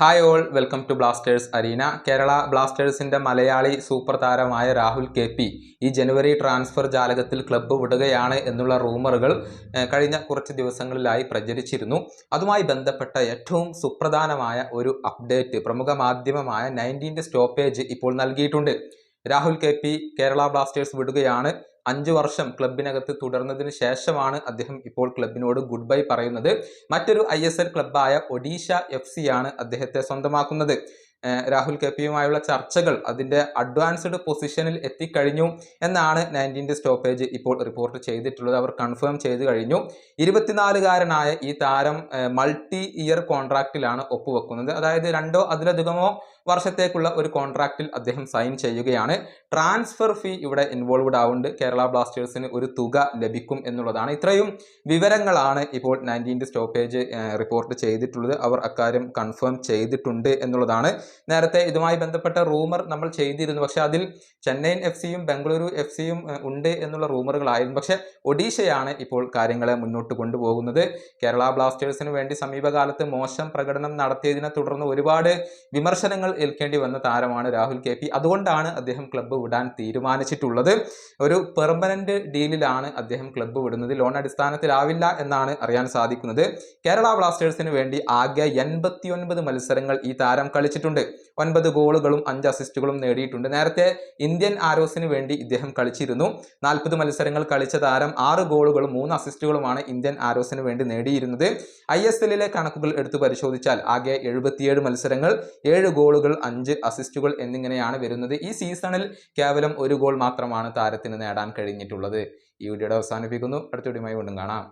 Hi all, welcome to Blasters arena. Kerala ബ്ലാസ്റ്റേഴ്സിന്റെ Malayali super താരമായ Rahul KP ഈ ജനുവരി ട്രാൻസ്ഫർ ജാലകത്തിൽ ക്ലബ്ബ് വിടുകയാണ് എന്നുള്ള റൂമറുകൾ കഴിഞ്ഞ കുറച്ച് ദിവസങ്ങളിലായി പ്രചരിച്ചിരുന്നു. അതുമായി ബന്ധപ്പെട്ട ഏറ്റവും സുപ്രധാനമായ ഒരു അപ്ഡേറ്റ് പ്രമുഖ മാധ്യമമായ 19 സ്റ്റോപ്പേജ് ഇപ്പോൾ നൽകിയിട്ടുണ്ട്. രാഹുൽ KP കേരള ബ്ലാസ്റ്റേഴ്സ് വിടുകയാണ്. 5 വർഷം ക്ലബിനകത്ത് തുടർന്നതിന് ശേഷമാണ് അദ്ദേഹം ഇപ്പോൾ ക്ലബിനോട് ഗുഡ് ബൈ പറയുന്നത്. മറ്റൊരു ISL ക്ലബ്ബായ ഒഡീഷ FC ആണ് അദ്ദേഹത്തെ സ്വന്തമാക്കുന്നത്. രാഹുൽ KPയുമായുള്ള ചർച്ചകൾ അതിൻ്റെ അഡ്വാൻസ്ഡ് പൊസിഷനിൽ എത്തിക്കഴിഞ്ഞു എന്നാണ് 19 സ്റ്റോപ്പേജ് ഇപ്പോൾ റിപ്പോർട്ട് ചെയ്തിട്ടുള്ളത്. അവർ കൺഫേം ചെയ്ത് കഴിഞ്ഞു. 24-കാരനായ ഈ താരം മൾട്ടി ഇയർ കോൺട്രാക്റ്റിലാണ് ഒപ്പുവെക്കുന്നത്. അതായത് 2 അതിലധികമോ വർഷത്തേക്കുള്ള ഒരു കോൺട്രാക്റ്റിൽ അദ്ദേഹം സൈൻ ചെയ്യുകയാണ്. ട്രാൻസ്ഫർ ഫീ ഇവിടെ ഇൻവോൾവ്ഡ് ആവുന്നുണ്ട്. കേരള ബ്ലാസ്റ്റേഴ്സിന് ഒരു തുക ലഭിക്കും എന്നുള്ളതാണ്. ഇത്രയും വിവരങ്ങളാണ് ഇപ്പോൾ 19 സ്റ്റോപ്പേജ് റിപ്പോർട്ട് ചെയ്തിട്ടുള്ളത്. അവർ അക്കാര്യം കൺഫേം ചെയ്തിട്ടുണ്ട് എന്നുള്ളതാണ്. നേരത്തെ ഇതുമായി ബന്ധപ്പെട്ട റൂമർ നമ്മൾ ചെയ്തിരുന്നു. പക്ഷെ അതിൽ ചെന്നൈയിൻ FCയും ബംഗളൂരു FCയും ഉണ്ട് എന്നുള്ള റൂമറുകളായിരുന്നു. പക്ഷെ ഒഡീഷയാണ് ഇപ്പോൾ കാര്യങ്ങളെ മുന്നോട്ട് കൊണ്ടുപോകുന്നത്. കേരള ബ്ലാസ്റ്റേഴ്സിന് വേണ്ടി സമീപകാലത്ത് മോശം പ്രകടനം നടത്തിയതിനെ തുടർന്ന് ഒരുപാട് വിമർശനങ്ങൾ ഏൽക്കേണ്ടി വന്ന താരമാണ് രാഹുൽ KP. അതുകൊണ്ടാണ് അദ്ദേഹം ക്ലബ്ബ് വിടാൻ തീരുമാനിച്ചിട്ടുള്ളത്. ഒരു പെർമനന്റ് ഡീലിലാണ് അദ്ദേഹം ക്ലബ്ബ് വിടുന്നത്. ലോൺ അടിസ്ഥാനത്തിലാവില്ല എന്നാണ് അറിയാൻ സാധിക്കുന്നത്. കേരള ബ്ലാസ്റ്റേഴ്സിന് വേണ്ടി ആകെ 89 മത്സരങ്ങൾ ഈ താരം കളിച്ചിട്ടുണ്ട്. 9 ഗോളുകളും 5 അസിസ്റ്റുകളും നേടിയിട്ടുണ്ട്. നേരത്തെ ഇന്ത്യൻ ആരോസിന് വേണ്ടി ഇദ്ദേഹം കളിച്ചിരുന്നു. 40 മത്സരങ്ങൾ കളിച്ച താരം 6 ഗോളുകളും 3 അസിസ്റ്റുകളുമാണ് ഇന്ത്യൻ ആരോസിന് വേണ്ടി നേടിയിരുന്നത്. ISLലെ കണക്കുകൾ എടുത്തു പരിശോധിച്ചാൽ ആകെ 77 മത്സരങ്ങൾ, 7 ഗോളുകൾ, 5 അസിസ്റ്റുകൾ എന്നിങ്ങനെയാണ് വരുന്നത്. ഈ സീസണിൽ കേവലം 1 ഗോൾ മാത്രമാണ് താരത്തിന് നേടാൻ കഴിഞ്ഞിട്ടുള്ളത്. ഈ വീഡിയോയുടെ അവസാനിപ്പിക്കുന്നു. അടുത്ത വീഡിയോയുമായി വീണ്ടും കാണാം.